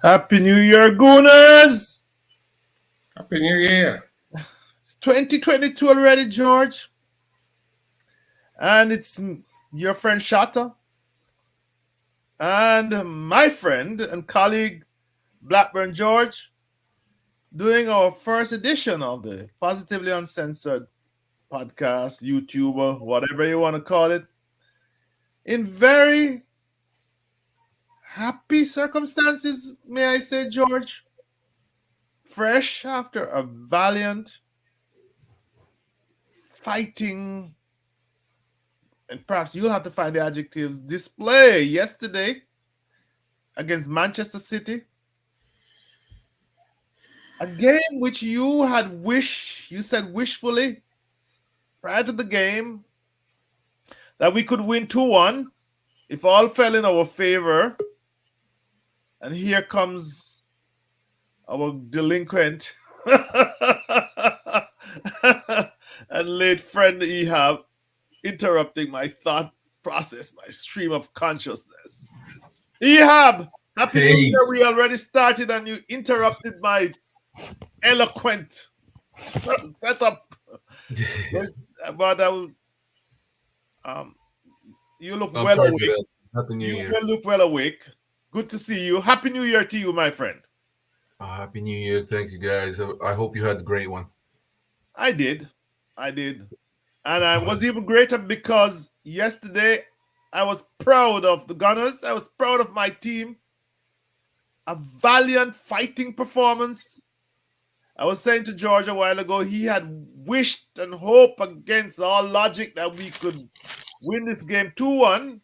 Happy New Year, Gooners! Happy New Year. It's 2022 already, George. And it's your friend Shotta and my friend and colleague Blackburn George doing our first edition of the Positively Uncensored podcast, YouTuber, whatever you want to call it, in very happy circumstances, may I say, George. Fresh after a valiant fighting, and perhaps you'll have to find the adjectives, display yesterday against Manchester City. A game which you said wishfully prior to the game that we could win 2-1 if all fell in our favor. And here comes our delinquent and late friend Ehab interrupting my thought process, my stream of consciousness. Ehab, happy New Year. We already started and you interrupted my eloquent setup. But you look well awake. Happy New Year. You look well awake. Good to see you. Happy New Year to you, my friend. Happy New Year. Thank you, guys. I hope you had a great one. I did. And I was even greater because yesterday I was proud of the Gunners. I was proud of my team. A valiant fighting performance. I was saying to George a while ago, he had wished and hoped against all logic that we could win this game 2-1.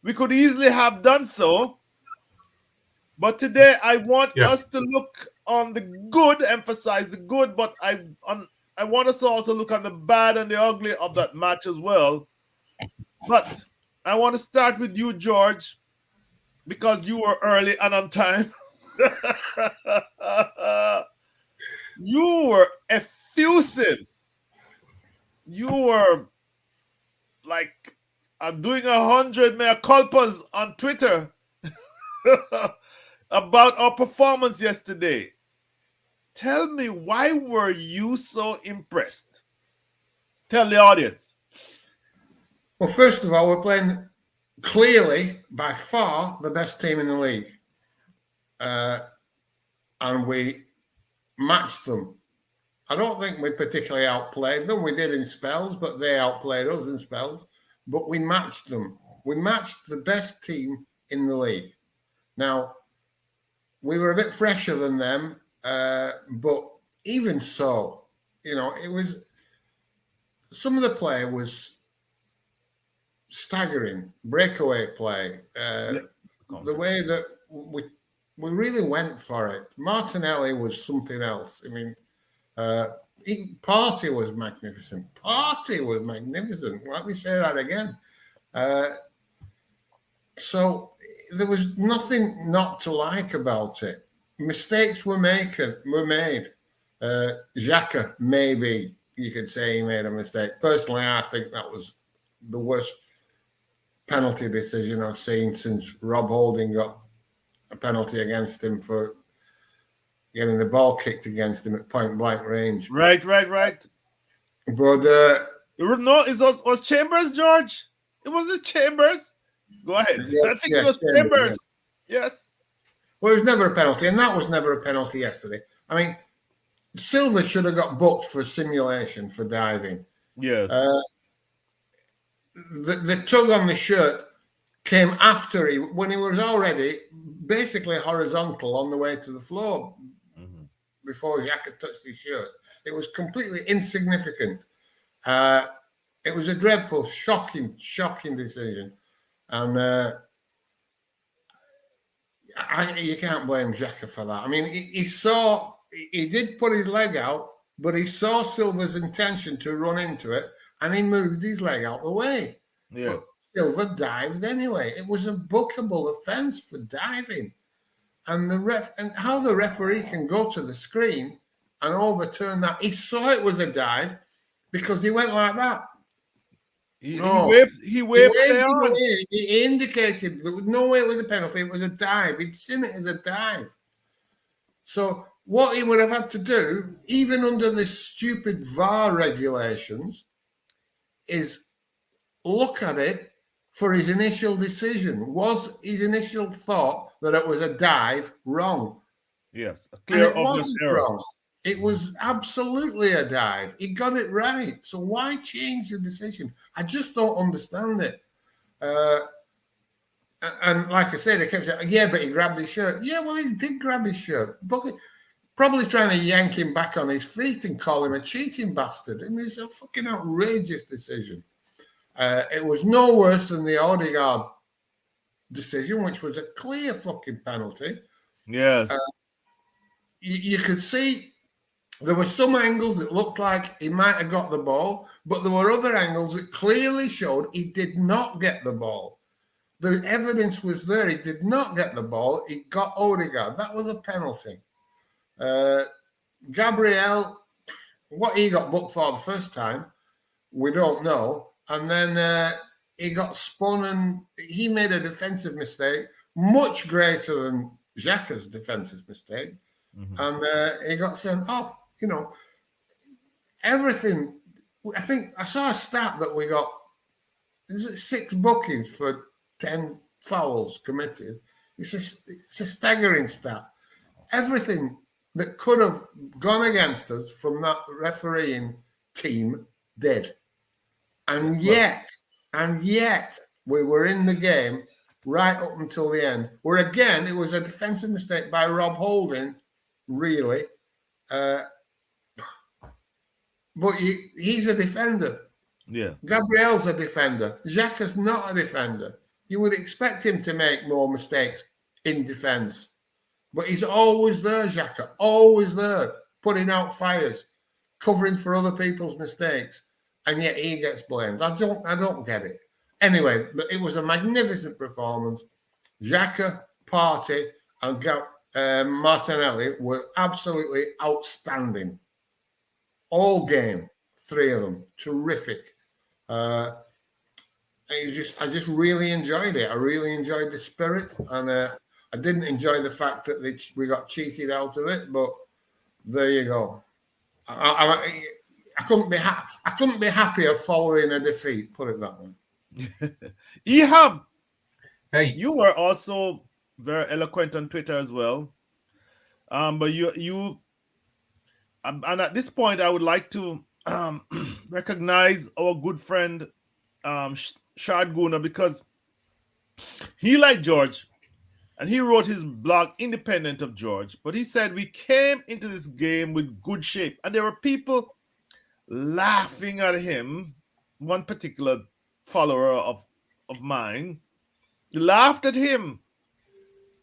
We could easily have done so. But today I want us to look on the good, emphasize the good, but I want us to also look on the bad and the ugly of that match as well. But I want to start with you, George, because you were early and on time. You were effusive. You were like doing 100 mea culpas on Twitter about our performance yesterday. Tell me, why were you so impressed? Tell the audience. Well, first of all, we're playing clearly, by far, the best team in the league. And we matched them. I don't think we particularly outplayed them. We did in spells, but they outplayed us in spells. But we matched them. We matched the best team in the league. Now, we were a bit fresher than them, but even so, it was, some of the play was staggering. Breakaway play, the way that we really went for it. Martinelli was something else. I mean, Partey was magnificent. Let me say that again. So there was nothing not to like about it. Mistakes were made. Xhaka, maybe you could say he made a mistake. Personally, I think that was the worst penalty decision I've seen since Rob Holding got a penalty against him for getting the ball kicked against him at point blank range. Right. But it was Chambers, George. It was Chambers. Go ahead. Yes, I think it was Chambers. Yes. Well, it was never a penalty, and that was never a penalty yesterday. I mean, Silva should have got booked for simulation for diving. Yes. The tug on the shirt came after when he was already basically horizontal on the way to the floor before Xhaka touched his shirt. It was completely insignificant. It was a dreadful, shocking decision. And you can't blame Xhaka for that. I mean, he did put his leg out, but he saw Silva's intention to run into it, and he moved his leg out the way. Yes. But Silva dived anyway. It was a bookable offence for diving. And how the referee can go to the screen and overturn that. He saw it was a dive because he went like that. He waved He indicated there was no way it was a penalty. It was a dive. He'd seen it as a dive. So what he would have had to do, even under this stupid VAR regulations, is look at it for his initial decision. Was his initial thought that it was a dive wrong? Yes, a And clear, it obvious wasn't error. wrong. It was absolutely a dive. He got it right. So why change the decision? I just don't understand it. Uh, and like I said, they kept saying, yeah, but he grabbed his shirt. Yeah, well, he did grab his shirt. Probably trying to yank him back on his feet and call him a cheating bastard. I mean, it's a fucking outrageous decision. It was no worse than the Odegaard decision, which was a clear fucking penalty. Yes. You could see there were some angles that looked like he might have got the ball, but there were other angles that clearly showed he did not get the ball. The evidence was there. He did not get the ball. He got Odegaard. That was a penalty. Gabriel, what he got booked for the first time, we don't know. And then he got spun and he made a defensive mistake, much greater than Xhaka's defensive mistake. Mhm. And he got sent off. You know, everything. I think I saw a stat that we got, is it 6 bookings for 10 fouls committed? It's a staggering stat. Everything that could have gone against us from that refereeing team did. And yet, we were in the game right up until the end. Where again, it was a defensive mistake by Rob Holding, really. But he's a defender. Yeah. Gabriel's a defender. Xhaka's not a defender. You would expect him to make more mistakes in defence. But he's always there, Xhaka, always there, putting out fires, covering for other people's mistakes. And yet he gets blamed. I don't get it. Anyway, but it was a magnificent performance. Xhaka, Partey, and Martinelli were absolutely outstanding. All game, 3 of them, terrific. I just really enjoyed it. I really enjoyed the spirit, and I didn't enjoy the fact that we got cheated out of it. But there you go. I couldn't be I couldn't be happier following a defeat. Put it that way. Ehab, Hey, you were also very eloquent on Twitter as well. But and at this point, I would like to recognize our good friend Shard Guna, because he liked George and he wrote his blog independent of George. But he said we came into this game with good shape, and there were people laughing at him. One particular follower of mine laughed at him.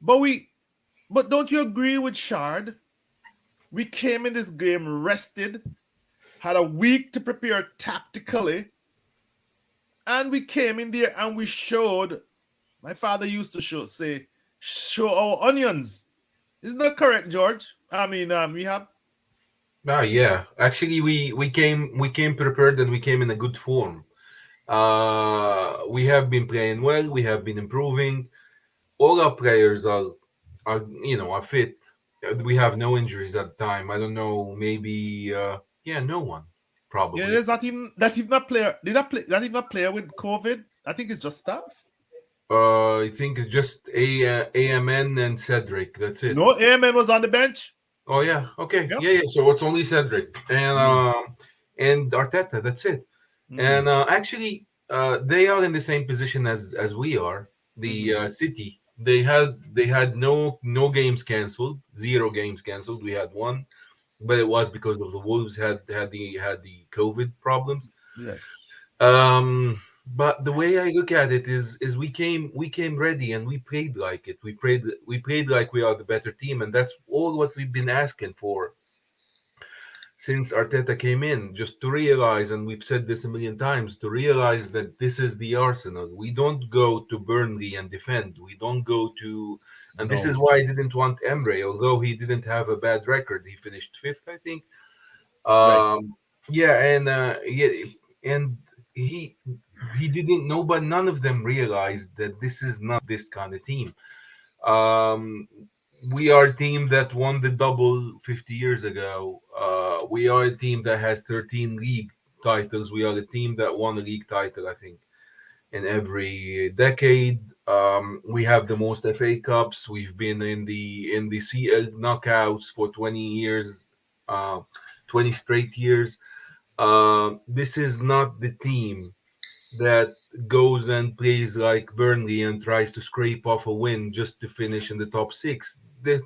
But don't you agree with Shard? We came in this game rested, had a week to prepare tactically, and we came in there and we showed. My father used to show our onions. Isn't that correct, George? I mean, we have. yeah. Actually, we came prepared and we came in a good form. We have been playing well. We have been improving. All our players are fit. We have no injuries at the time. I don't know. Maybe no one Yeah, probably. there's not even a player. Did that play? Not even a player with COVID. I think it's just staff. I think it's just AMN and Cedric. That's it. No, Amen was on the bench. Oh yeah, okay, Yep. yeah. So it's only Cedric and Arteta. That's it. Mm-hmm. And actually, they are in the same position as we are. The Mm-hmm. City. They had no games cancelled, 0 games cancelled. We had one, but it was because of the Wolves had the COVID problems. Yes. But the way I look at it is we came ready and we played like it. We played like we are the better team, and that's all what we've been asking for since Arteta came in. Just to realize, and we've said this a million times, to realize that this is the Arsenal. We don't go to Burnley and defend. We don't go to, and this is No. why I didn't want Emre, although he didn't have a bad record. He finished fifth, I think. Right. Yeah, and he didn't know, but none of them realized that this is not this kind of team. Um, we are a team that won the double 50 years ago. We are a team that has 13 league titles. We are a team that won a league title, I think, in every decade. We have the most FA Cups. We've been in the CL knockouts for 20 years, 20 straight years. This is not the team that goes and plays like Burnley and tries to scrape off a win just to finish in the top six. That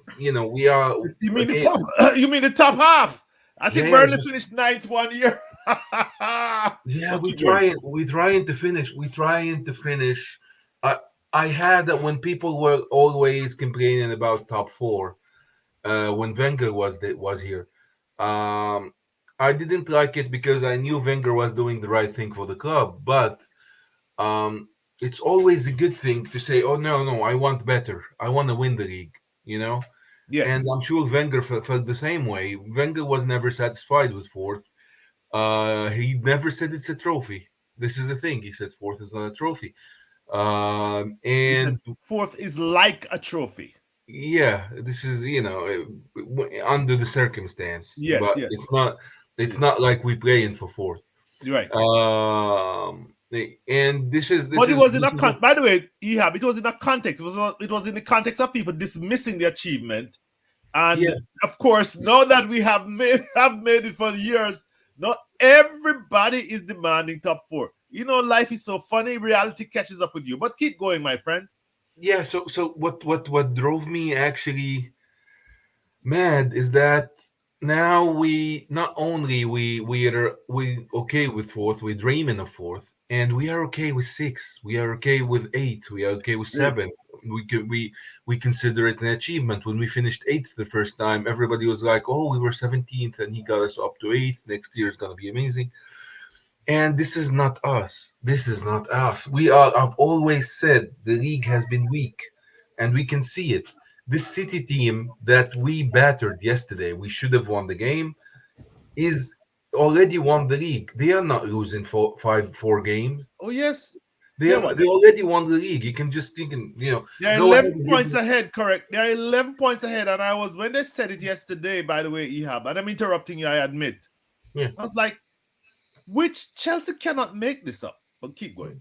we are You mean the again. top? You mean the top half? I Yeah, think yeah, Burnley finished ninth one year. yeah. But keep going. We trying to finish. We trying to finish. I I had that when people were always complaining about top four. When Wenger was here. Um, I didn't like it because I knew Wenger was doing the right thing for the club, but um, it's always a good thing to say, "Oh no, I want better. I want to win the league." You know, and Yes. I'm sure Wenger felt the same way. Wenger was never satisfied with fourth. He never said it's a trophy. This is the thing. He said fourth is not a trophy. He said And fourth is like a trophy. yeah, this is under the circumstance, Yes, but yes. it's not. It's Yeah. not like we playing for fourth. You're right. And But it was in a by the way, Ehab, it was in a context. It was in the context of people dismissing the achievement. yeah, And of course, now that we have made it for years, not everybody is demanding top four. You know, life is so funny, reality catches up with you. But keep going, my friend. yeah. So what drove me actually mad is that now we not only we okay with fourth, we're dreaming of fourth, and we are okay with six, we are okay with eight, we are okay with Great. seven. We consider it an achievement. When we finished eighth the first time, everybody was like, "Oh, we were 17th, and he got us up to eighth. Next year is gonna be amazing." And this is not us. This is not us. We are. I've always said the league has been weak, and we can see it. This City team that we battered yesterday, we should have won the game, is already won the league. They are not losing four games. Oh yes. They They're are what? they already won the league. You can They're go ahead 11 and give points them. ahead, correct. They're 11 points ahead. And I was, when they said it yesterday, by the way, Ehab, and I'm interrupting you, I admit. Yeah, I was like, which Chelsea cannot make this up. But keep going.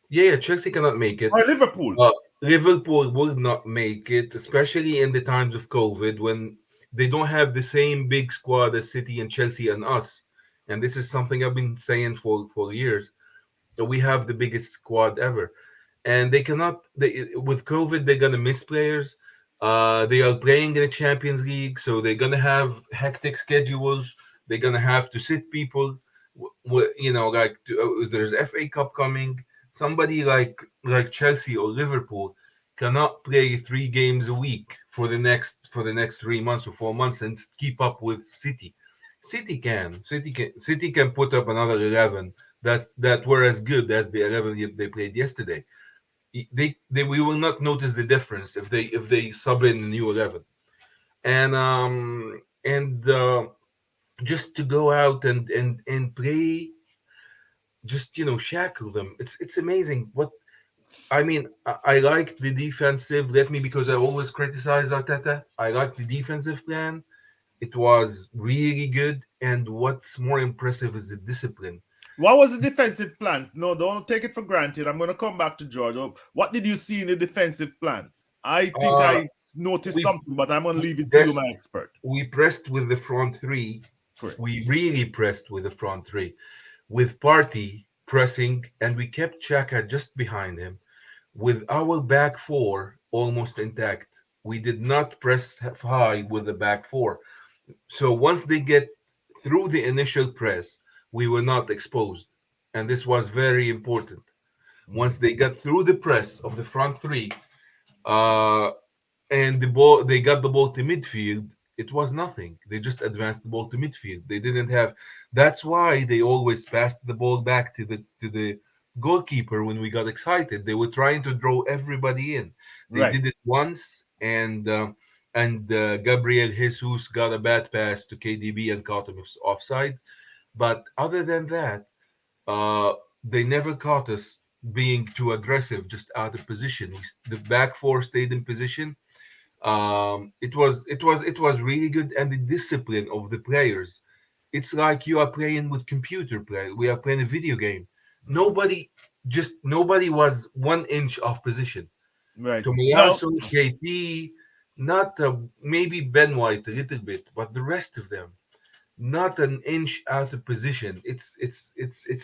yeah. Chelsea cannot make it. Or Liverpool. Liverpool will not make it, especially in the times of COVID when they don't have the same big squad as City and Chelsea and us. And this is something I've been saying for years. That we have the biggest squad ever, and they cannot. With COVID, they're gonna miss players. They are playing in the Champions League, so they're gonna have hectic schedules. They're gonna have to sit people. Like there's FA Cup coming. Somebody like Chelsea or Liverpool cannot play 3 games a week for the next 3 months or 4 months and keep up with City. City can put up another 11 that were as good as the 11 they played yesterday. They we will not notice the difference if they sub in a new 11. And just to go out and play, just shackle them. It's amazing what I mean. I like the defensive. Let me, because I always criticize Arteta. I like the defensive plan. It was really good, and what's more impressive is the discipline. What was the defensive plan? No, don't take it for granted. I'm going to come back to George. What did you see in the defensive plan? I think Uh, I noticed we something, but I'm going to we leave it to you, pressed my expert. we pressed with the front three. Correct. We really pressed with the front three, with Party pressing, and we kept Chaka just behind him, with our back four almost intact. We did not press high with the back four. So once they get through the initial press, we were not exposed. And this was very important. Once Mhm. they got through the press of the front three, uh, and the ball, they got the ball to midfield, it was nothing. They just advanced the ball to midfield. They didn't have. That's why they always passed the ball back to the goalkeeper when we got excited. They were trying to draw everybody in. They Right. did it once, and Gabriel Jesus got a bad pass to KDB and caught him offside. But other than that, uh, they never caught us being too aggressive, just out of position. The back four stayed in position. It was really good, and the discipline of the players. It's like you are playing with computer play. We are playing a video game. Nobody was 1 inch off position. Right. No. Tomiyasu, KT, not maybe Ben White a little bit, but the rest of them not an inch out of position. It's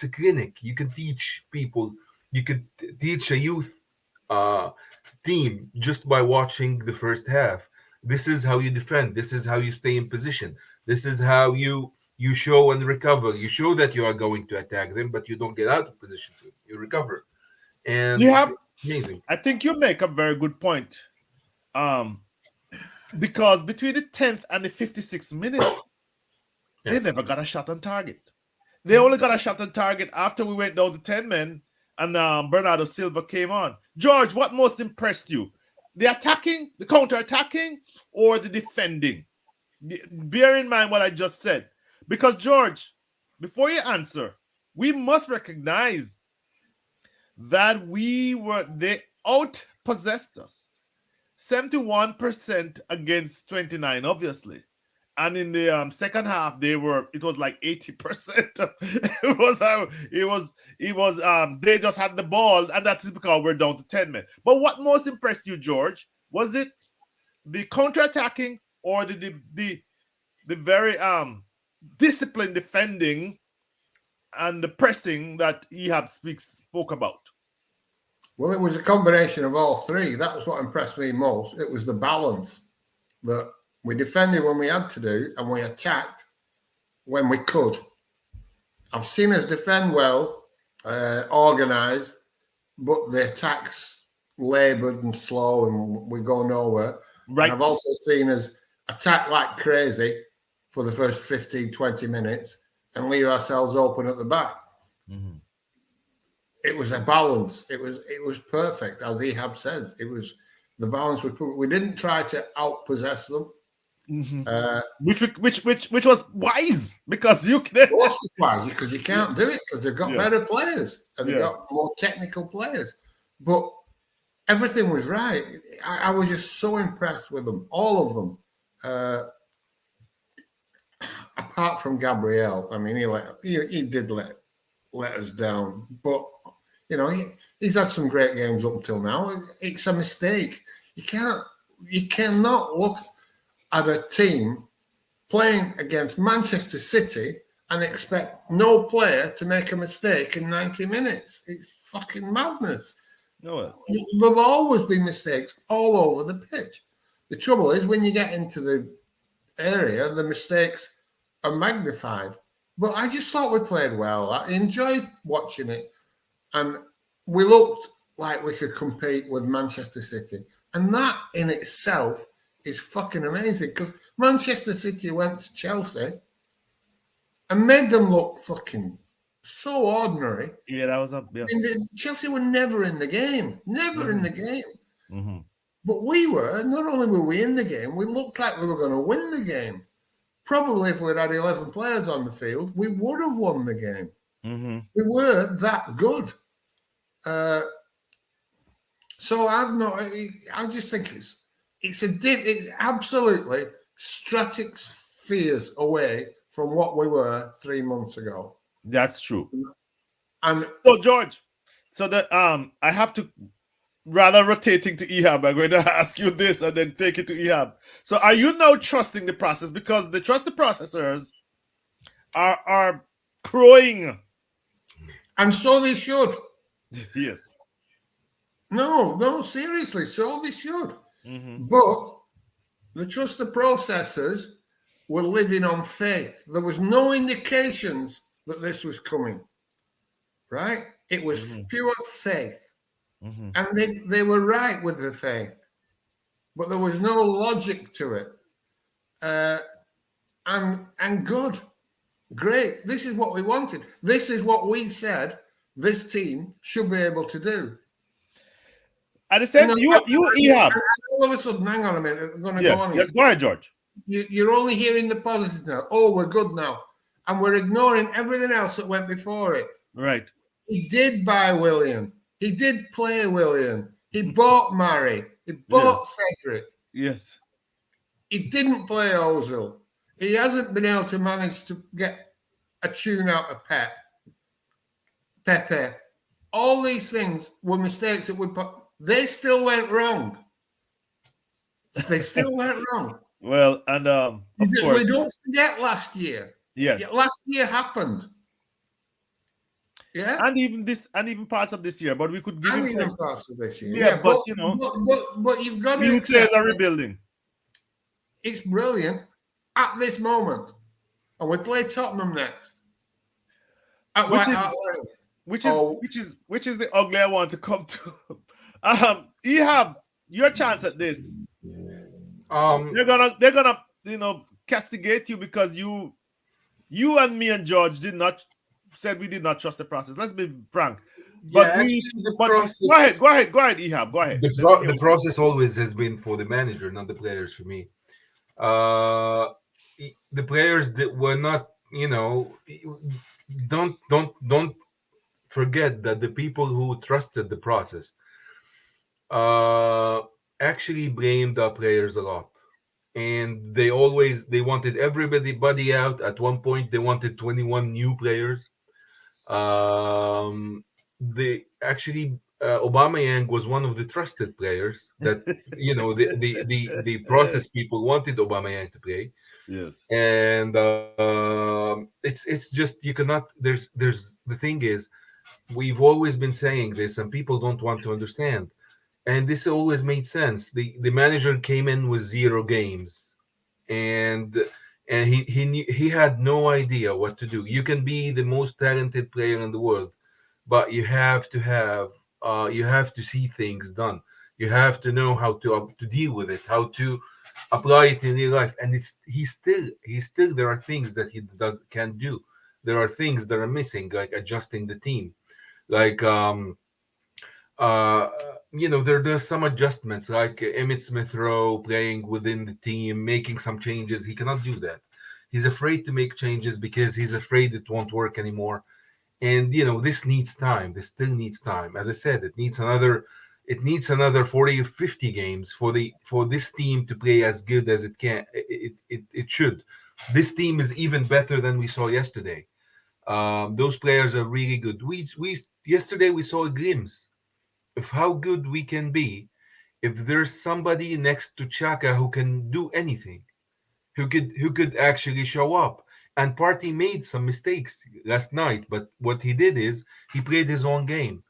a clinic. You can teach people. You could teach a youth uh, team just by watching the first half. This is how you defend. This is how you stay in position. This is how you show and recover. You show that you are going to attack them, but you don't get out of position. You recover, You and it's have. amazing. I think you make a very good point. Um, because between the 10th and the 56th minute, Yeah. they never got a shot on target. They only got a shot on target after we went down to 10 men and Bernardo Silva came on. George, what most impressed you? The attacking, the counter attacking, or the defending? Bear in mind what I just said. Because, George, before you answer, we must recognize that they outpossessed us 71% against 29, obviously. And in the second half, it was like 80%. They just had the ball, and that's because we're down to 10 men. But what most impressed you, George? Was it the counter-attacking or the very disciplined defending and the pressing that Ehab spoke about? Well, it was a combination of all three. That was what impressed me most. It was the balance that we defended when we had to do, and we attacked when we could. I've seen us defend well, organised, but the attacks laboured and slow, and we go nowhere. Right. And I've also seen us attack like crazy for the first 15, 20 minutes and leave ourselves open at the back. Mm-hmm. It was a balance. It was perfect, as Ehab said. It was the balance was perfect. We didn't try to outpossess them. Mm-hmm. Which was wise, because you can. What's wise? Because you can't do it, because they've got better players and they've got more technical players. But everything was right. I was just so impressed with them, all of them. Apart from Gabriel, I mean, he did let us down, but he's had some great games up until now. It's a mistake. You cannot look at a team playing against Manchester City and expect no player to make a mistake in 90 minutes. It's fucking madness. No. There'll always be mistakes all over the pitch. The trouble is, when you get into the area, the mistakes are magnified. But I just thought we played well. I enjoyed watching it. And we looked like we could compete with Manchester City. And that in itself is fucking amazing, because Manchester City went to Chelsea and made them look fucking so ordinary. Yeah, that was up. Yeah. I mean, Chelsea were never in the game. Never in the game. Mm-hmm. But we were. Not only were we in the game, we looked like we were going to win the game. Probably if we'd had 11 players on the field, we would have won the game. Mm-hmm. We were that good. So I just think it's absolutely stratospheres away from what we were 3 months ago. That's true. And so, George, I have to, rather rotating to Ehab, I'm going to ask you this and then take it to Ehab. So are you now trusting the process? Because the trusted processors are crowing. And so they should. Yes. No, seriously, so they should. Mm-hmm. But the trusted processors were living on faith. There was no indications that this was coming, right? It was pure faith. Mm-hmm. And they were right with the faith. But there was no logic to it. And good. Great. This is what we wanted. This is what we said this team should be able to do. At the same time, you Ehab. All of a sudden, hang on a minute. I'm going to go on. Yes, go ahead, George. You're only hearing the positives now. Oh, we're good now. And we're ignoring everything else that went before it. Right. He did buy Willian. He did play Willian. He bought Murray. He bought Cedric. Yes. He didn't play Ozil. He hasn't been able to manage to get a tune out of Pepe. All these things were mistakes that we put. They still went wrong. They still went wrong. Well, and of Because course, we don't forget last year. Yeah, yes, last year happened. Yeah, and even this, and even parts of this year. But we could give and him even credit. parts of this year. Yeah, Yeah, but you know, but you've got to new players accept are rebuilding, it's brilliant at this moment, and we play Tottenham next at which White is Hart Lane. which is Oh, which is the ugly I want to come to. Ehab, your chance at this. Um, They're gonna castigate you because you and me and George did not said we did not trust the process. Let's be frank. yeah, But we actually, the but process, go ahead, Ehab, go ahead. Let me hear the what you process always has been for the manager, not the players. For me, uh, the players that were not, don't forget that the people who trusted the process uh, actually blamed our players a lot, and they wanted everybody out. At one point, they wanted 21 new players. They actually Aubameyang was one of the trusted players that the process people wanted Aubameyang to play, Yes. and it's just you cannot. There's the thing is we've always been saying this, and people don't want to understand. And this always made sense. The manager came in with 0 games, and he had no idea what to do. You can be the most talented player in the world, but you have to see things done. You have to know how to deal with it, how to apply it in real life. And he's still there are things that he does can't do. There are things that are missing, like adjusting the team, like uh, there's some adjustments, like Emmett Smith Rowe playing within the team, making some changes. He cannot do that. He's afraid to make changes because he's afraid it won't work anymore. And this needs time. This still needs time. As I said, it needs another 40 or 50 games for this team to play as good as it can. It should. This team is even better than we saw yesterday. Those players are really good. We yesterday we saw a glimpse of how good we can be if there's somebody next to Chaka who can do anything, who could actually show up. And Party made some mistakes last night, but what he did is he played his own game.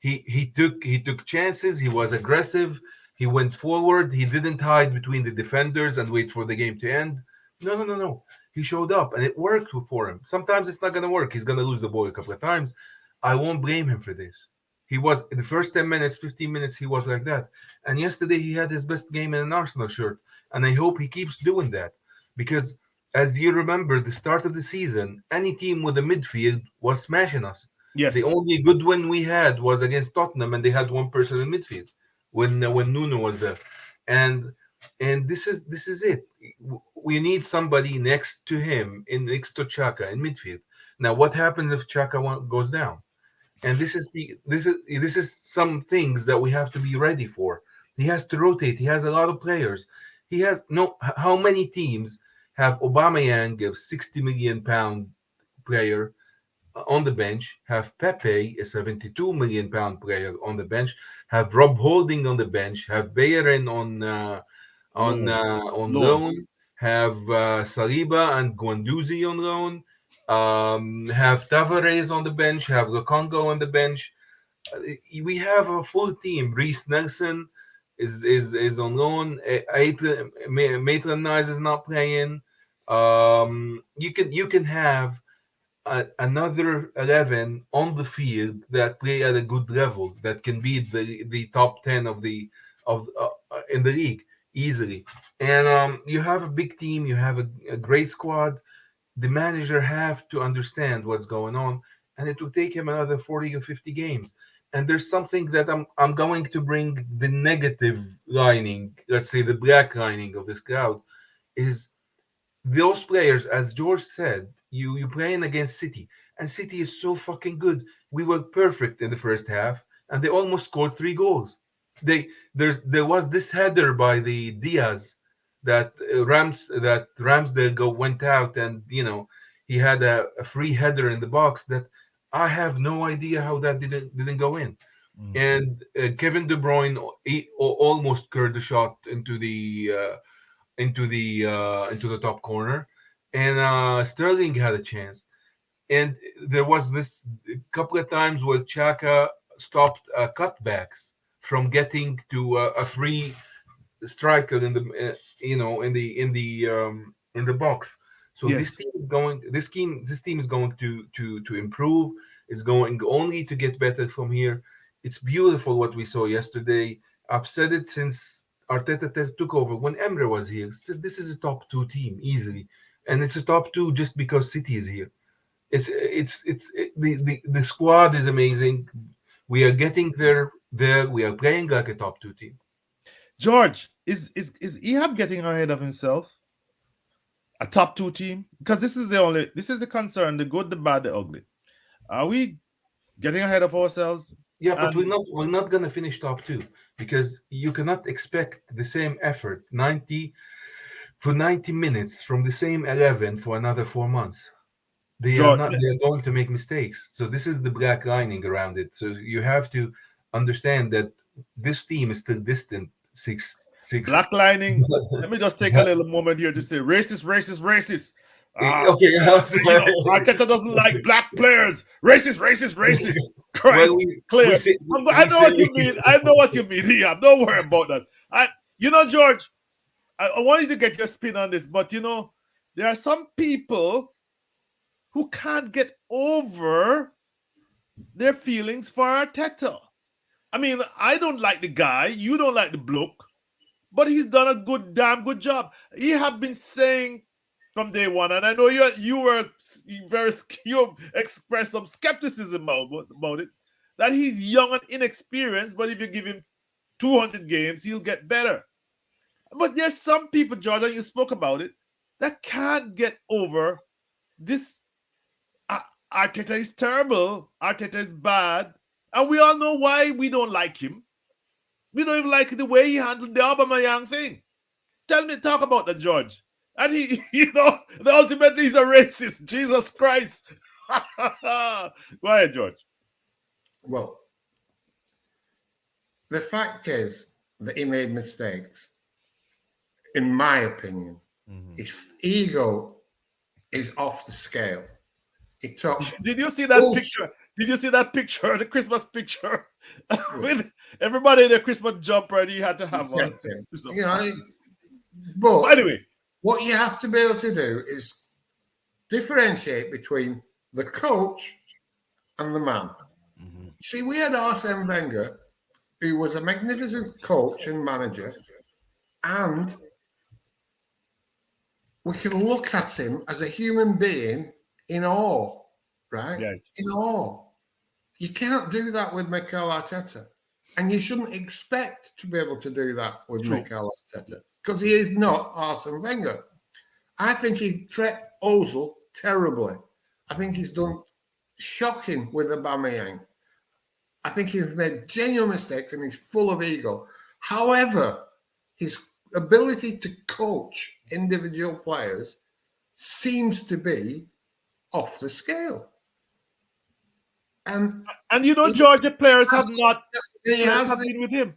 He took chances. He was aggressive. He went forward. He didn't hide between the defenders and wait for the game to end. No, no, no, no. He showed up and it worked for him. Sometimes it's not gonna work. He's gonna lose the ball a couple of times. I won't blame him for this. He was the first 10 minutes, 15 minutes, he was like that. And yesterday he had his best game in an Arsenal shirt. And I hope he keeps doing that. Because as you remember, the start of the season, any team with a midfield was smashing us. The Yes. only good win we had was against Tottenham, and they had one person in midfield when Nuno was there, and this is it. We need somebody next to him, in next to Chaka in midfield. Now, what happens if Chaka goes down? And this is some things that we have to be ready for. He has to rotate. He has a lot of players. He has no. How many teams have Aubameyang, a 60 million pound player, on the bench, have Pepe, a 72 million pound player, on the bench, have Rob Holding on the bench, have Bayern Loan. on Loan. loan, have Saliba and Guendouzi on loan, have Tavares on the bench, have Lukongo on the bench. We have a full team. Reece Nelson is on loan. Maitland Nice is not playing. You can have another 11 on the field that play at a good level, that can be the top 10 of in the league easily. And you have a big team, you have a great squad. The manager have to understand what's going on, and it will take him another 40 or 50 games. And there's something that I'm going to bring the negative lining, let's say the black lining of this cloud, is those players, as George said, you playing against City, and City is so fucking good. We were perfect in the first half, and they almost scored 3 goals. there was this header by the Diaz that Ramsdale went out, and he had a free header in the box that I have no idea how that didn't go in. And Kevin De Bruyne almost curved the shot into the top corner, and Sterling had a chance. And there was this couple of times where Chaka stopped cutbacks from getting to a free striker in the in the box. So Yes. this team is going to improve. It's going only to get better from here. It's beautiful what we saw yesterday. I've said it since Arteta took over. When Emre was here, said this is a top two team easily, and it's a top two just because City is here. The squad is amazing. We are getting there. We are playing like a top two team. George, is Ehab getting ahead of himself? A top two team? Because this is the concern, the good, the bad, the ugly. Are we getting ahead of ourselves? Yeah, but And we're not gonna finish top two because you cannot expect the same effort 90 minutes from the same 11 for another 4 months. They are George, not. They are going to make mistakes. So this is the black lining around it. So you have to understand that this team is still distant. Six. black lining. Let me just take a little moment here to say racist, racist, racist. Okay. Arteta doesn't like black players. Racist, racist, racist. Well, Christ, clear. I we know say what you mean. I know what you mean. Yeah, don't worry about that. George, I want you to get your spin on this, but there are some people who can't get over their feelings for Arteta. I mean, I don't like the guy. You don't like the bloke, but he's done a damn good job. He have been saying from day one, and I know you expressed some skepticism about it, that he's young and inexperienced, but if you give him 200 games, he'll get better. But there's some people, George, and you spoke about it, that can't get over this. Arteta is terrible. Arteta is bad. And we all know why we don't like him. We don't even like the way he handled the Aubameyang thing. Talk about that, George. And ultimately he's a racist. Jesus Christ. Go ahead, George. Well, the fact is that he made mistakes. In my opinion, his ego is off the scale. It took. Did you see that picture? Did you see that picture, the Christmas picture, with everybody in their Christmas jumper, and he had to have one? But anyway, what you have to be able to do is differentiate between the coach and the man. See, we had Arsene Wenger, who was a magnificent coach and manager, and we can look at him as a human being in awe, right? Yeah. In awe. You can't do that with Mikel Arteta. And you shouldn't expect to be able to do that with Mikel Arteta, because he is not Arsene Wenger. I think he treated Ozil terribly. I think he's done shocking with Aubameyang. I think he's made genuine mistakes and he's full of ego. However, his ability to coach individual players seems to be off the scale. And George, the players have not been with him.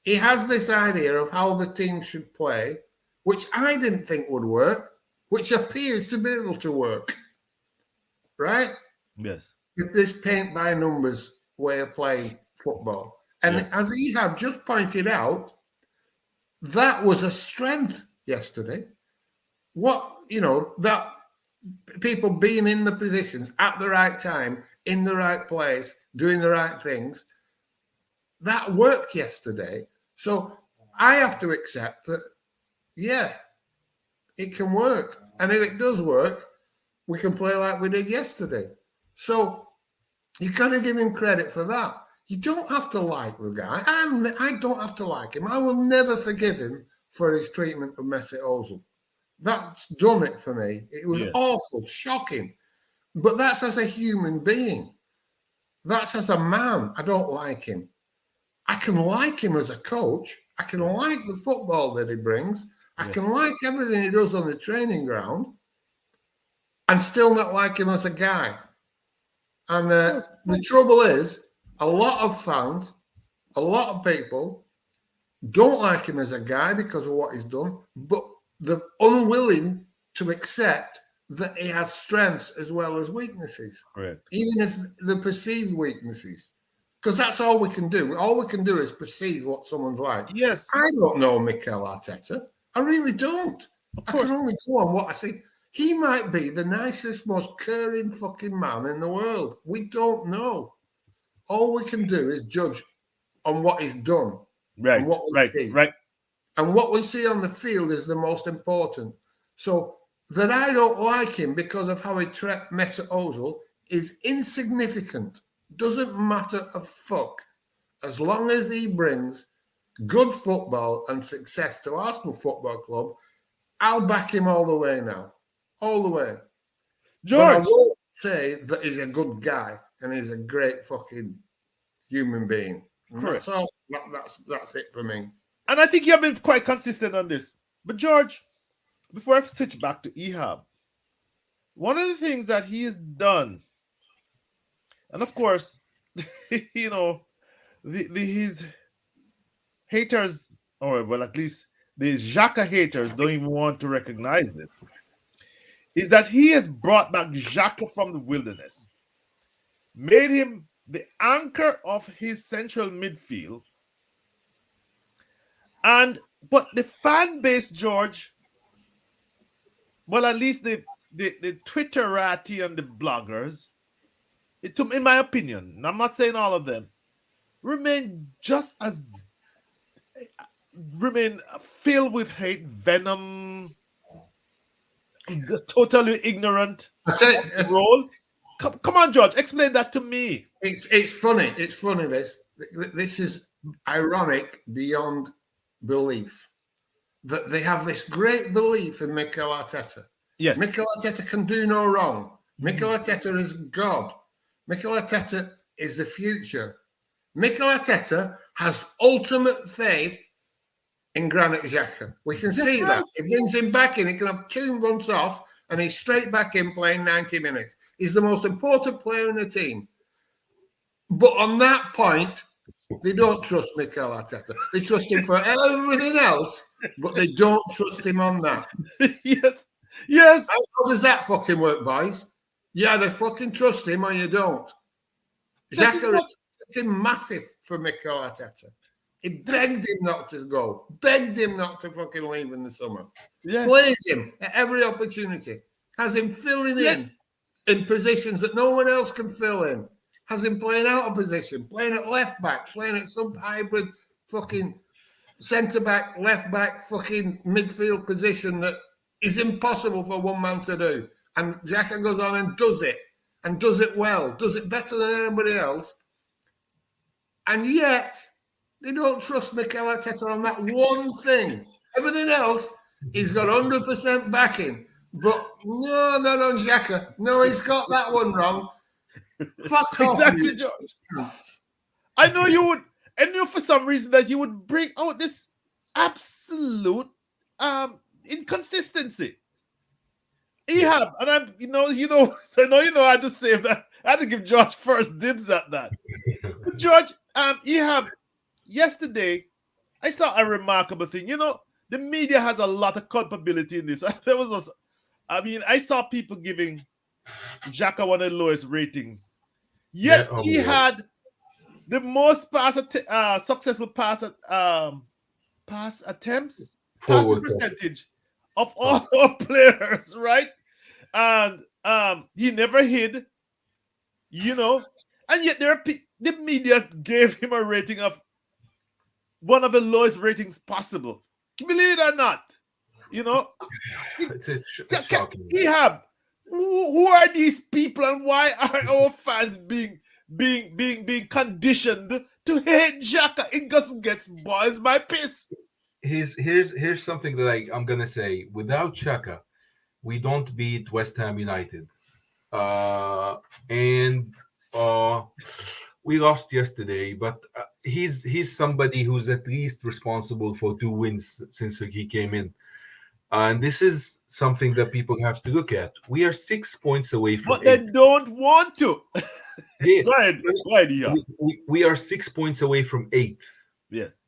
He has this idea of how the team should play, which I didn't think would work, which appears to be able to work. Right? Yes. This paint by numbers way of playing football. And as Ehab just pointed out, that was a strength yesterday. That people being in the positions at the right time, in the right place, doing the right things, that worked yesterday. So I have to accept that, it can work. And if it does work, we can play like we did yesterday. So you've got to give him credit for that. You don't have to like the guy. I don't have to like him. I will never forgive him for his treatment of Mesut Ozil. That's done it for me. It was awful, shocking. But that's as a human being. That's as a man. I don't like him. I can like him as a coach. I can like the football that he brings. I can like everything he does on the training ground, and still not like him as a guy. And the trouble is, a lot of fans, a lot of people don't like him as a guy because of what he's done, but they're unwilling to accept that he has strengths as well as weaknesses, even if they're perceived weaknesses. Because that's all we can do. All we can do is perceive what someone's like. Yes. I don't know Mikel Arteta. I really don't. I can only go on what I see. He might be the nicest, most caring fucking man in the world. We don't know. All we can do is judge on what he's done. Right, and what we see. And what we see on the field is the most important. So that I don't like him because of how he met at Ozil is insignificant. Doesn't matter a fuck. As long as he brings good football and success to Arsenal Football Club, I'll back him all the way now. All the way. George. But I won't say that he's a good guy and he's a great fucking human being. That's all. That's it for me. And I think you have been quite consistent on this. But George, before I switch back to Ehab, one of the things that he has done, and of course, you know, his haters, or well, at least these Xhaka haters don't even want to recognize this, is that he has brought back Xhaka from the wilderness, made him the anchor of his central midfield. But the fan base, George, well, at least the Twitterati and the bloggers, in my opinion, and I'm not saying all of them, remain filled with hate, venom, totally ignorant role. Come on, George, explain that to me. It's funny. It's funny. This is ironic beyond belief that they have this great belief in Mikel Arteta. Yes, Mikel Arteta can do no wrong. Mikel Arteta is God. Mikel Arteta is the future. Mikel Arteta has ultimate faith in Granit Xhaka. We can see that. He brings him back in. He can have 2 months off and he's straight back in playing 90 minutes. He's the most important player in the team. But on that point, they don't trust Mikel Arteta. They trust him for everything else, but they don't trust him on that. Yes. How does that fucking work, boys? Yeah, they fucking trust him or you don't. Xhaka is fucking massive for Mikel Arteta. He begged him not to go. Begged him not to fucking leave in the summer. Yes. Plays him at every opportunity. Has him filling in positions that no one else can fill in. Has him playing out of position, playing at left back, playing at some hybrid fucking centre back, left back, fucking midfield position that is impossible for one man to do. And Xhaka goes on and does it well, does it better than anybody else. And yet, they don't trust Mikel Arteta on that one thing. Everything else, he's got 100% backing. But no, Xhaka. No, he's got that one wrong. Fuck off, exactly, George. I know you would. I knew for some reason that you would bring out this absolute inconsistency. Ehab, and I'm, so I know I had to say that. I had to give George first dibs at that. But George, Ehab, yesterday I saw a remarkable thing. The media has a lot of culpability in this. I saw people giving Xhaka one of the lowest ratings. Yet he had the most successful pass attempts, passing percentage of all our players, right? And he never hid, and yet the media gave him a rating of one of the lowest ratings possible. Believe it or not, it's shocking. Ehab, who are these people and why are our fans being conditioned to hate Xhaka? It just boils my piss. Here's something that I'm gonna say. Without Xhaka, we don't beat West Ham United. we lost yesterday, but he's somebody who's at least responsible for 2 wins since he came in. And this is something that people have to look at. We are 6 points away from But they eighth. don't want to. Hey, Go ahead. Go ahead, yeah. we are 6 points away from eighth. Yes.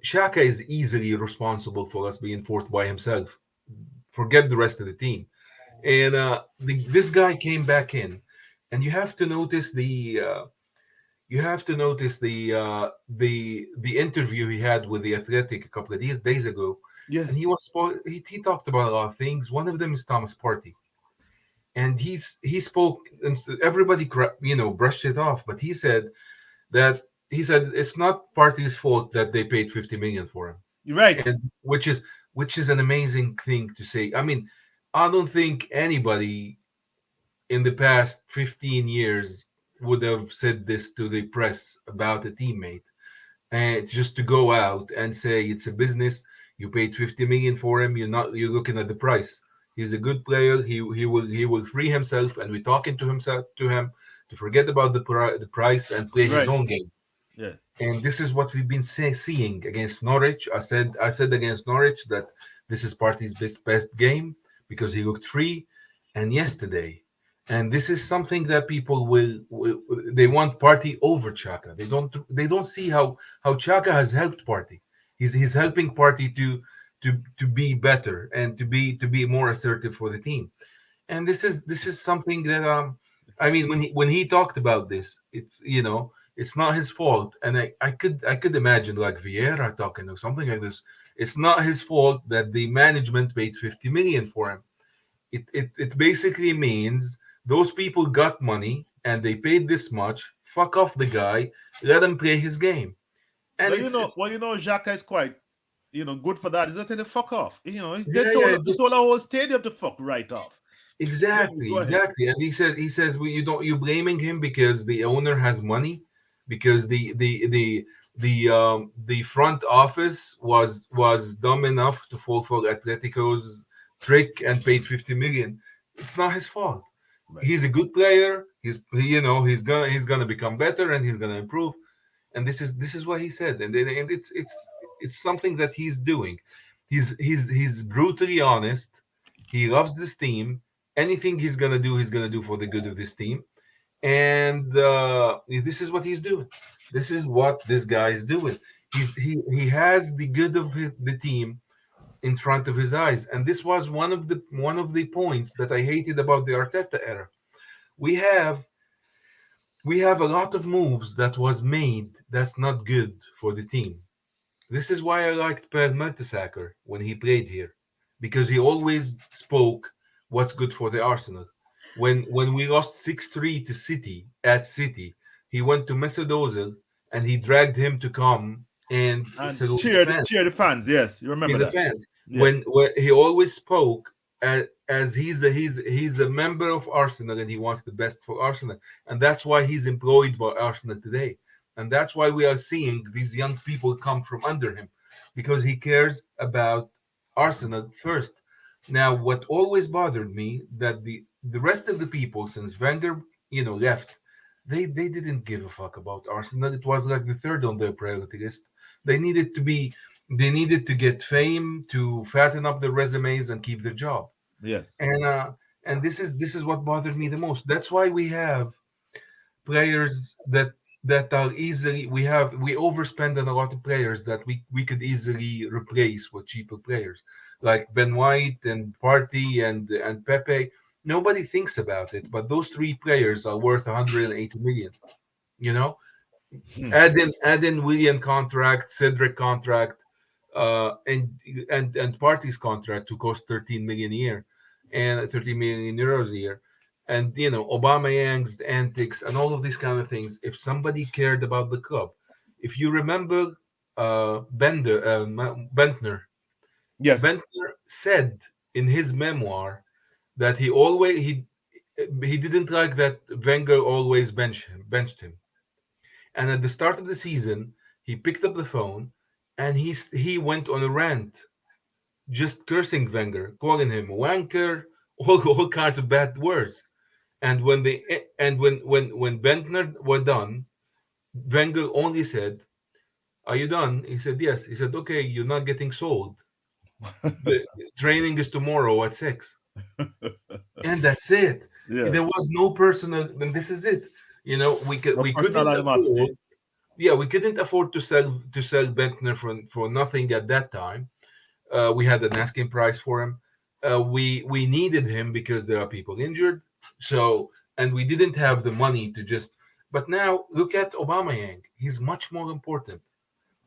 Shaka is easily responsible for us being fourth by himself. Forget the rest of the team. And this guy came back in, and you have to notice the interview he had with the Athletic a couple of days ago, and Yes. he talked about a lot of things. One of them is Thomas Partey, and he spoke, and everybody brushed it off, but that he said it's not Partey's fault that they paid 50 million for him, You're right. and which is an amazing thing to say. I mean, I don't think anybody in the past 15 years would have said this to the press about a teammate, and just to go out and say it's a business. You paid 50 million for him. You're looking at the price. He's a good player. He will free himself, and we're talking to him to forget about the price and play You're his right. own game. Yeah. And this is what we've been seeing against Norwich. I said against Norwich that this is Partey's best game because he looked free, and yesterday, and this is something that people will they want Partey over Chaka. They don't see how Chaka has helped Partey. He's helping Partey to be better and to be more assertive for the team. And this is something that I mean, when he talked about this, it's not his fault. And I could imagine like Vieira talking or something like this. It's not his fault that the management paid 50 million for him. It basically means those people got money and they paid this much. Fuck off the guy, let him play his game. And it's Xhaka is quite, good for that. He's not telling fuck off. They yeah, yeah, told our whole stadium to fuck right off. exactly, Go ahead. exactly. And he says, well, you blaming him because the owner has money, because the front office was dumb enough to fall for Atletico's trick and paid 50 million. It's not his fault. Right. He's a good player. He's gonna become better and he's gonna improve. And this is what he said. And it's something that he's doing. He's brutally honest. He loves this team. Anything he's gonna do for the good of this team. And this is what he's doing. This is what this guy is doing. He has the good of the team in front of his eyes. And this was one of the points that I hated about the Arteta era. We have we have a lot of moves that was made that's not good for the team. This is why I liked Per Mertesacker when he played here, because he always spoke what's good for the Arsenal. When we lost 6-3 to City at City, he went to Mesut Ozil and he dragged him to come and And salute the cheer the fans. cheer the fans. Yes, you remember In the that. fans, when, Yes. when he always spoke as he's a member of Arsenal and he wants the best for Arsenal, and that's why he's employed by Arsenal today, and that's why we are seeing these young people come from under him, because he cares about Arsenal first. Now, what always bothered me that the rest of the people since Wenger left, they didn't give a fuck about Arsenal. It was like the third on their priority list. They needed to be they needed to get fame to fatten up their resumes and keep their job. Yes. And this is what bothered me the most. That's why we have players that are easily we overspend on a lot of players that we could easily replace with cheaper players like Ben White and Partey and Pepe. Nobody thinks about it, but those three players are worth 180 million. You know, Hmm. add in William contract, Cedric contract, and Party's contract to cost 13 million a year and 30 million euros a year. And Obama Yang's antics and all of these kind of things. If somebody cared about the club, if you remember Bentner, Yes. Bentner said in his memoir that he didn't like that Wenger always benched him. And at the start of the season, he picked up the phone and he went on a rant, just cursing Wenger, calling him wanker, all kinds of bad words. And when Bentner were done, Wenger only said, "Are you done?" He said, "Yes." He said, "Okay, you're not getting sold. The training is tomorrow at 6." And that's it. Yeah. There was no personal, and this is it. No We personal couldn't afford. animosity. Yeah, we couldn't afford to sell Bentner for nothing at that time. We had an asking price for him. We needed him because there are people injured. So, and we didn't have the money to just. But now look at Aubameyang. He's much more important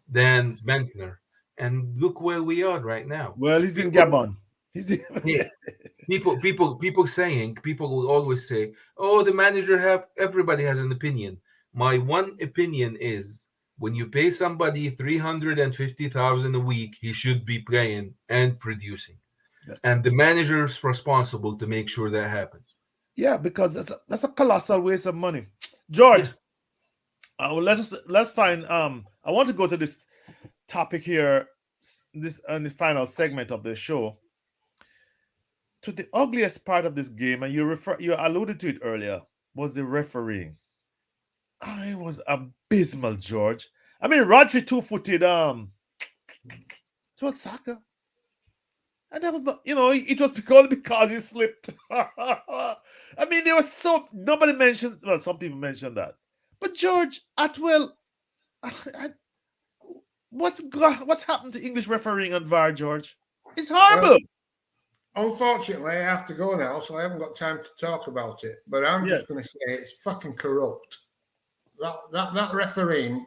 than Bentner, and look where we are right now. Well, he's in People, Gabon. He's in. yeah, people will always say, "Oh, the manager have everybody has an opinion." My one opinion is when you pay somebody 350,000 a week, he should be playing and producing, That's and right. the manager is responsible to make sure that happens. Yeah, because that's a colossal waste of money. Yeah, George, well, let's find. I want to go to this topic here, this and the final segment of the show, to the ugliest part of this game, and you alluded to it earlier, was the refereeing. It was abysmal, George. I mean, Rodri two-footed towards Saka. I never, it was because he slipped. I mean, there was so nobody mentions. Well, some people mentioned that, but George Atwell, what's happened to English refereeing on VAR, George? It's Well, horrible. unfortunately, I have to go now, so I haven't got time to talk about it. But I'm Yeah, just going to say it's fucking corrupt. That refereeing,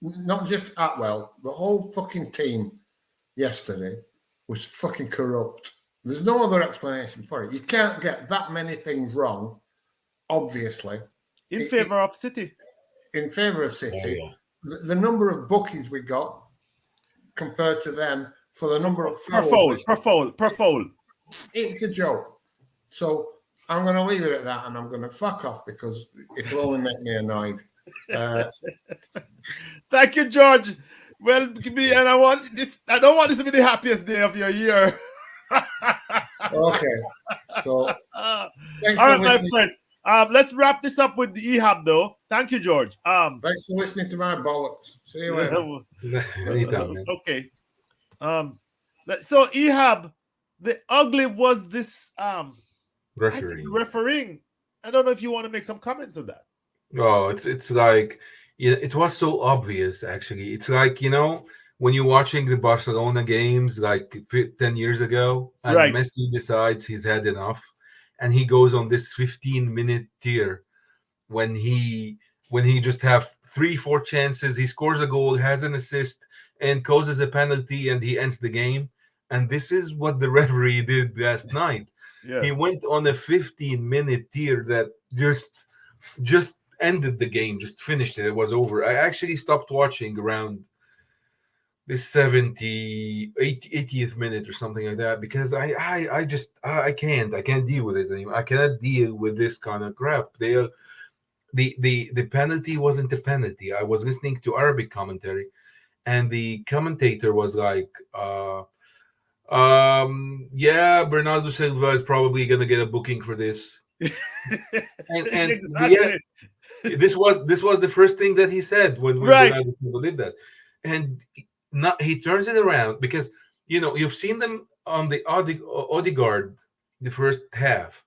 not just Atwell, the whole fucking team yesterday was fucking corrupt. There's no other explanation for it. You can't get that many things wrong, obviously, in it, favor of City. in favour of oh City. yeah, The number of bookies we got compared to them for the number of Per fouls foul, we, per foul, per foul. it's a joke. So I'm going to leave it at that, and I'm going to fuck off because it'll only make me annoyed. Uh, Thank you, George. Well, and I don't want this to be the happiest day of your year. okay, so All thanks for right, my listening. friend. Let's wrap this up with the Ehab, though. Thank you, George. Thanks for listening to my bollocks. See you later. anytime, man. Okay. So Ehab, the ugly was this. I think the Referee. refereeing. I don't know if you want to make some comments on that. Oh, it's like, yeah, it was so obvious actually. It's like, when you're watching the Barcelona games like 10 years ago and Right. Messi decides he's had enough and he goes on this 15-minute tear when he just have 3 4 chances, he scores a goal, has an assist and causes a penalty and he ends the game. And this is what the referee did last night. He Yes. went on a 15-minute tear that just ended the game, just finished it. It was over. I actually stopped watching around the 80th minute or something like that because I just I can't deal with it anymore. I cannot deal with this kind of crap. The penalty wasn't a penalty. I was listening to Arabic commentary and the commentator was like, yeah, Bernardo Silva is probably gonna get a booking for this. And Exactly. this was the first thing that he said when Right. Bernardo Silva did that, and not he turns it around because you've seen them on the Odegaard the first half,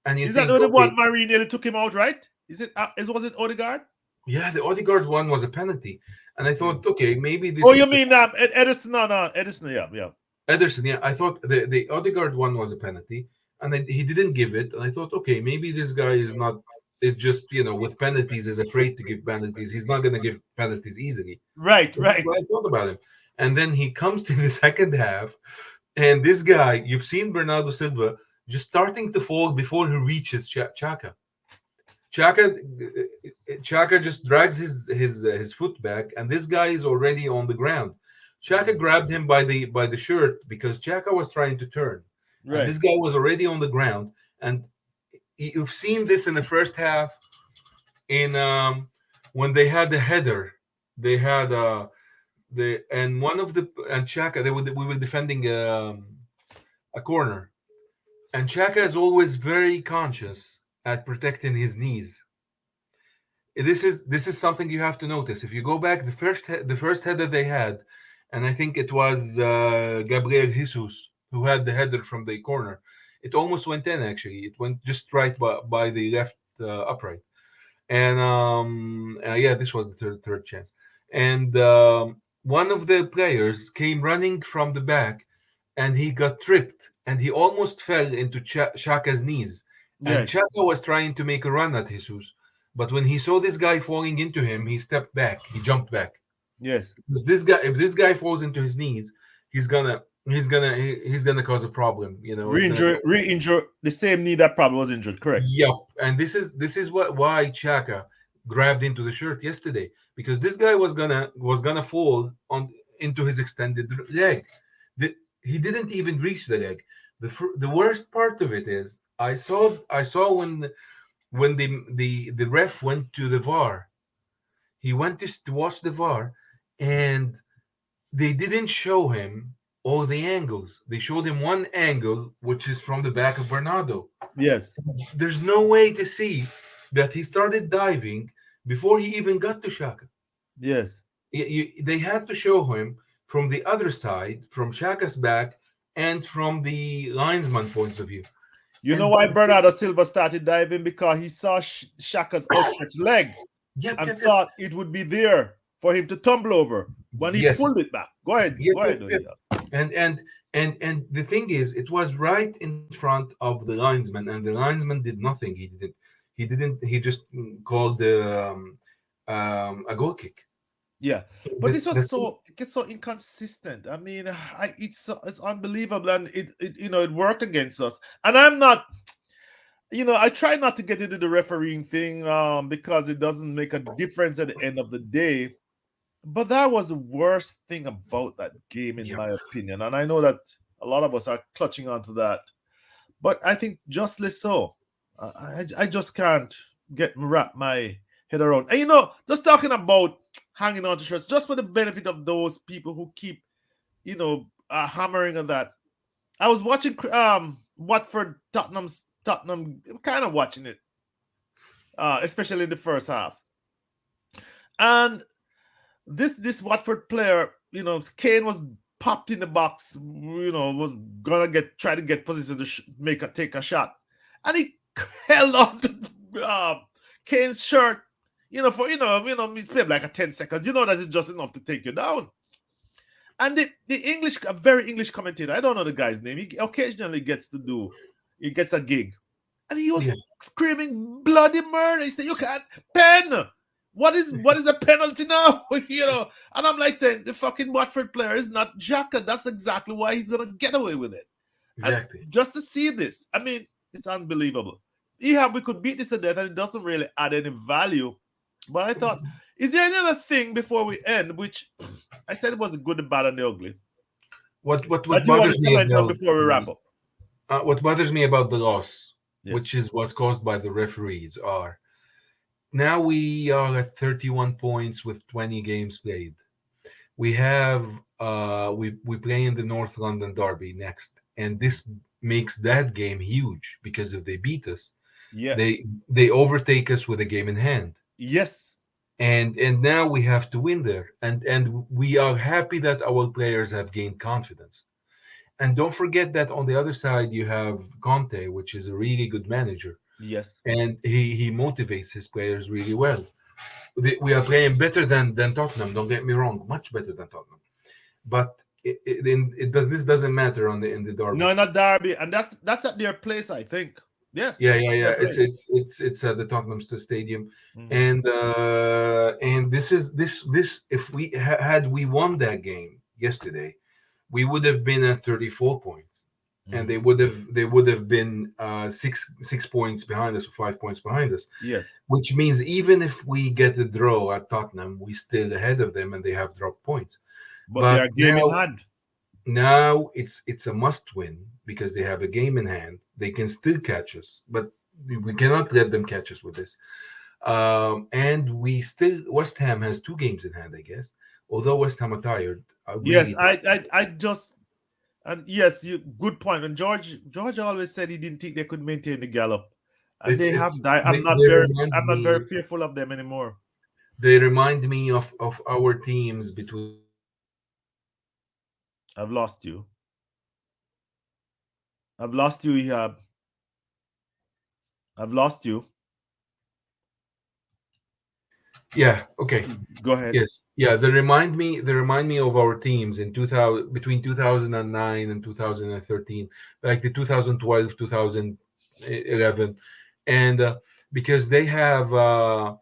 and you Is that think, the okay, one Marie nearly took him out? Right? Was it Odegaard? yeah, the Odegaard one was a penalty, and I Yeah. thought, okay, maybe Oh, this you is mean Edison? No, no, Edison. Yeah, yeah. Ederson. Yeah, I thought the Odegaard one was a penalty, and he didn't give it, and I thought, okay, maybe this guy is not. It's just with penalties is afraid to give penalties. He's not going to give penalties easily. Right, This is right. what I thought about him. And then he comes to the second half, and this guy, you've seen Bernardo Silva just starting to fall before he reaches Chaka. Chaka, Chaka just drags his foot back, and this guy is already on the ground. Chaka grabbed him by the shirt because Chaka was trying to turn, and Right. this guy was already on the ground. And you've seen this in the first half in when they had the header, they had the and one of the and Chaka we were defending a corner, and Chaka is always very conscious at protecting his knees. This is something you have to notice. If you go back, the first header they had, and I think it was Gabriel Jesus who had the header from the corner. It almost went in. Actually, it went just right by the left upright. And yeah, this was the third chance. And one of the players came running from the back, and he got tripped, and he almost fell into Shaka's knees. And Yes, Shaka was trying to make a run at Jesus, but when he saw this guy falling into him, he stepped back. He jumped back. yes. Because this guy, if this guy falls into his knees, he's gonna cause a problem. It's gonna. Re-injure the same knee that probably was injured. Correct. Yep, and this is why Chaka grabbed into the shirt yesterday, because this guy was gonna fall on into his extended leg. He didn't even reach the leg. The worst part of it is I saw when the ref went to the VAR. He went to watch the VAR, and they didn't show him all the angles. They showed him one angle, which is from the back of Bernardo. Yes, There's no way to see that he started diving before he even got to Shaka. yes. They had to show him from the other side, from Shaka's back, and from the linesman point of view. You know And why Bernardo Silva started diving? Because he saw Shaka's outstretched leg yep, and yep, yep. thought it would be there for him to tumble over when he Yes, pulled it back. Go ahead. yep, Go yep, ahead. yep. And the thing is, it was right in front of the linesman, and the linesman did nothing. He just called a goal kick. Yeah, but The, this was the, so it gets so inconsistent. I mean, it's unbelievable, and it worked against us. And I'm not, I try not to get into the refereeing thing, because it doesn't make a difference at the end of the day. But that was the worst thing about that game, in yeah, my opinion. And I know that a lot of us are clutching onto that, but I think justly so. I just can't wrap my head around. And just talking about hanging on to shirts, just for the benefit of those people who keep, hammering on that. I was watching Watford Tottenham, kind of watching it, especially in the first half, and this Watford player, Kane was popped in the box, was gonna try to get position to take a shot, and he held on to Kane's shirt, for he's played like a 10 seconds. That is just enough to take you down. And the English, a very English commentator, I don't know the guy's name. He occasionally he gets a gig, and he was yeah, screaming bloody murder. He said, "You can't pen. What is a penalty now?" And I'm like saying, the fucking Watford player is not Xhaka. That's exactly why he's gonna get away with it. And exactly. just to see this, I mean, it's unbelievable. Yeah, we could beat this to death, and it doesn't really add any value. But I thought, is there any other thing before we end, which I said it was the good, the bad, and the ugly, What that you want bothers to me comment on about before we wrap up? the loss, Yes. which was caused by the referees, are now we are at 31 points with 20 games played. We have we play in the North London derby next, and this makes that game huge, because if they beat us, Yeah. they overtake us with a game in hand. Yes. And now we have to win there, and we are happy that our players have gained confidence. And don't forget that on the other side you have Conte, which is a really good manager, Yes. and he motivates his players really well. We are playing better than Tottenham. Don't get me wrong, much better than Tottenham. But this doesn't matter in the derby. No, not Derby, and that's at their place, I think. Yes, Yeah, yeah, their yeah. It's place. it's it's it's at the Tottenham Stadium, Mhm. and this. If had we won that game yesterday, we would have been at 34 points, and Mhm. they would have been six points behind us, or 5 points behind us. Yes, Which means even if we get a draw at Tottenham, we still ahead of them, and they have dropped points. but they But are game in hand. now it's a must win, because they have a game in hand. They can still catch us, but we cannot let them catch us with this. And we still West Ham has 2 games in hand, I guess. Although West Ham are tired, are Yes, really I just and yes, you good point. And George always said he didn't think they could maintain the gallop, And they have it's died. I'm not very fearful of them anymore. they remind me of our teams between 2009 and I've 2013. lost you. I've lost you, Ehab. I've lost you. Yeah, okay. Go ahead. Yes. Yeah, they remind me of our teams in 2000, between 2009 and 2013, like the 2012, 2011. And because they have, of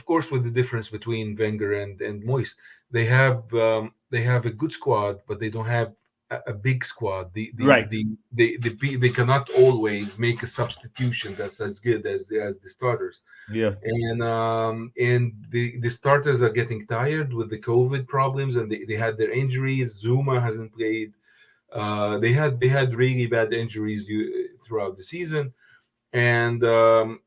course, with the difference between Wenger and Moyes, they have a good squad, but they don't have a big squad. Right. They cannot always make a substitution that's as good as the starters. Yes. And the starters are getting tired with the COVID problems, and they had their injuries. Zuma hasn't played. They had really bad injuries throughout the season, and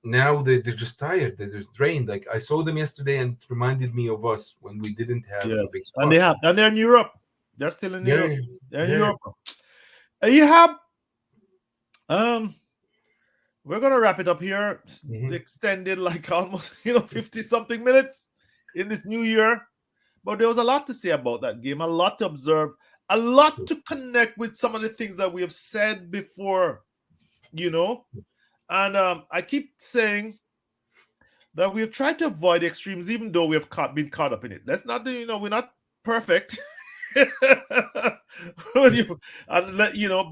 now they're just tired. They're just drained. Like I saw them yesterday, and it reminded me of us when we didn't have a Yes. big And squad. they're in Europe. They're still in Yeah, Europe. yeah, They're in yeah. Europe. Ehab, um, we're gonna wrap it up here. Hmm. Extended like almost 50 something minutes in this new year. But there was a lot to say about that game, a lot to observe, a lot to connect with some of the things that we have said before, you know. And I keep saying that we have tried to avoid extremes, even though we have been caught up in it. Let's not do, we're not perfect. And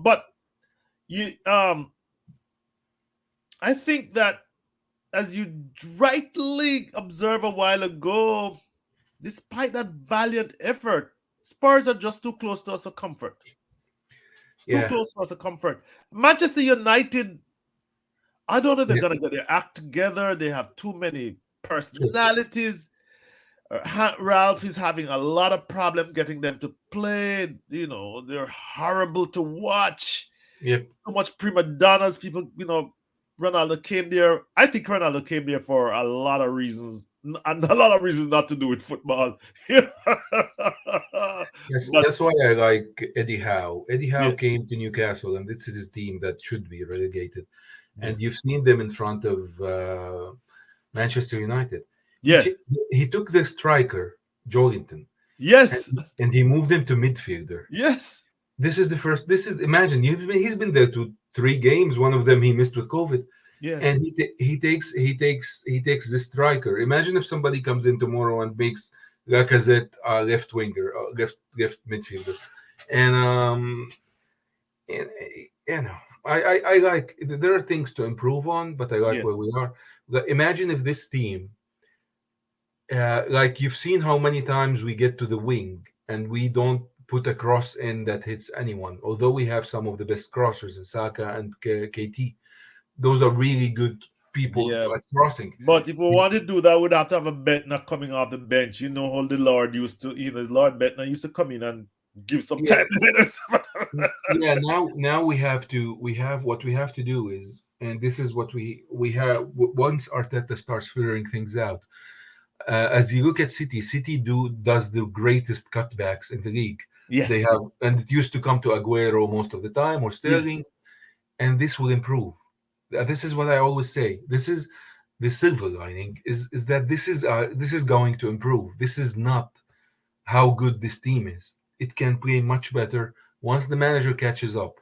but you, I think that as you rightly observed a while ago, despite that valiant effort, Spurs are just too close to us for comfort. Too Yeah, close for us for comfort. Manchester United, I don't know if they're yeah. going to get their act together. They have too many True. personalities. Ralph is having a lot of problem getting them to play. They're horrible to watch. Yep. So much prima donnas. People, Ronaldo came there. I think Ronaldo came there for a lot of reasons, and a lot of reasons not to do with football. Yes, But that's why I like Eddie Howe. Eddie Howe yeah, came to Newcastle, and this is his team that should be relegated. yeah, And you've seen them in front of Manchester United. He ca- yes, he took the striker Jolinton, and yes, and he moved him to midfielder. yes, This is the first. This is imagine he's been there to 3 games. One of them he missed with COVID, yes, and he takes this striker. Imagine if somebody comes in tomorrow and makes Lacazette left winger, left midfielder, and and I like there are things to improve on, but I like yes, where we are. Imagine if this team, like you've seen how many times we get to the wing and we don't put a cross in that hits anyone. Although we have some of the best crossers in Saka and KT, those are really good people yeah. at crossing. But if we want to do that, we'd have to have a Bentner coming off the bench. You know how the Lord used to, his Lord Bentner used to come in and give some Yeah, time. yeah. Now we have what we have to do is, and this is what we have. Once Arteta starts figuring things out, as you look at City does the greatest cutbacks in the league. They Yes, have, yes, and it used to come to Aguero most of the time or yes, Sterling, and this will improve. This is what I always say. This is the silver lining is that this is going to improve. This is not how good this team is. It can play much better once the manager catches up.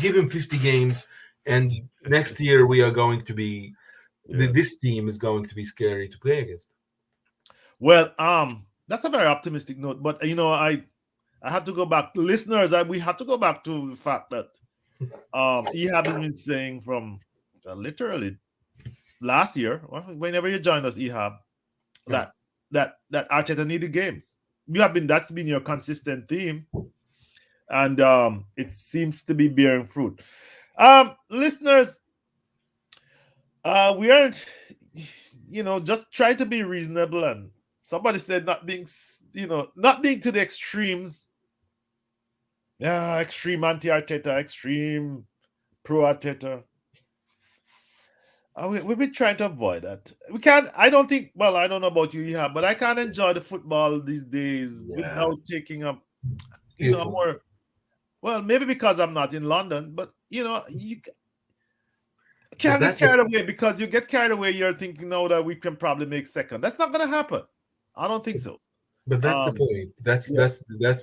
Give him 50 games, and next year we are going to be. yes. This team is going to be scary to play against. Well, that's a very optimistic note. But I have to go back, listeners. We have to go back to the fact that Ehab has been saying from literally last year, whenever you joined us, Ehab, Yeah. that Arteta needed games. That's been your consistent theme, and it seems to be bearing fruit. Listeners, we aren't, just try to be reasonable. And somebody said not being to the extremes. Yeah, extreme anti Arteta, extreme pro Arteta. We've been trying to avoid that. We can't. I don't think. Well, I don't know about you, yeah, but I can't enjoy the football these days Yeah. without taking up, Beautiful. more. Well, maybe because I'm not in London, but can't get carried away, because you get carried away, you're thinking, no, that we can probably make second. That's not going to happen. I don't think so. But that's the point. Yeah.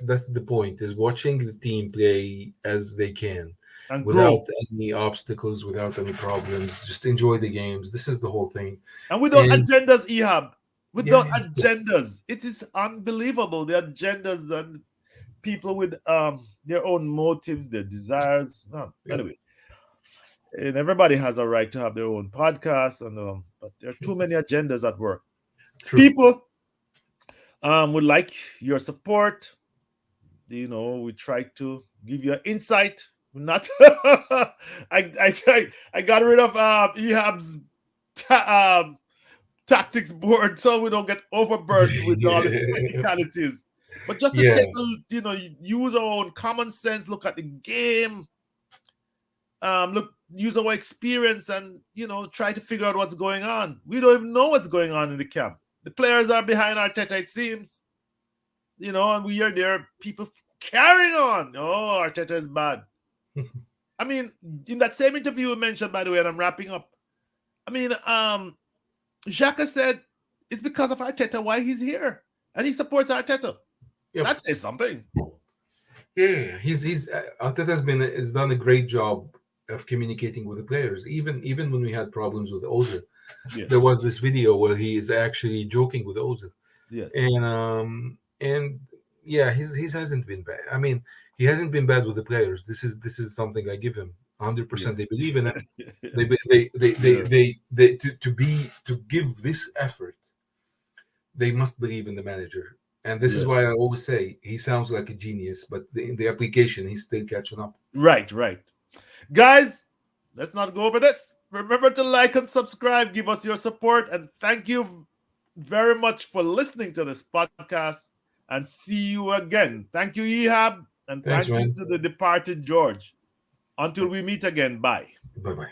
That's the point, is watching the team play as they can, And without grow. any obstacles, without any problems. Just enjoy the games. This is the whole thing. And without And agendas, Ehab. yeah, Without agendas. It is unbelievable. The agendas and people with their own motives, their desires. No, yeah, anyway. And everybody has a right to have their own podcast, and but there are too many agendas at work. true. People would like your support. We try to give you an insight. Not I got rid of Ehab's tactics board, so we don't get overburdened with all the technicalities. But just to Yeah, take use our own common sense, look at the game, use our experience, and try to figure out what's going on. We don't even know what's going on in the camp. The players are behind Arteta, it seems. And we are there, people carrying on. Oh, Arteta is bad. I mean, in that same interview you mentioned, by the way, and I'm wrapping up. I mean, Xhaka said it's because of Arteta why he's here, and he supports Arteta. yep. That says something. Yeah. He's Arteta has done a great job of communicating with the players. Even when we had problems with Ozil, Yes. there was this video where he is actually joking with Ozil, Yes. and yeah, he hasn't been bad. I mean, he hasn't been bad with the players. This is something I give him 100%. They believe in it. To give this effort, they must believe in the manager. And this is why I always say he sounds like a genius, but in the application, he's still catching up. Right. Guys, let's not go over this. Remember to like and subscribe, give us your support, and thank you very much for listening to this podcast, and see you again. Thank you, Ehab, and Thanks, thank you man. to the departed George. Until we meet again, bye. Bye bye.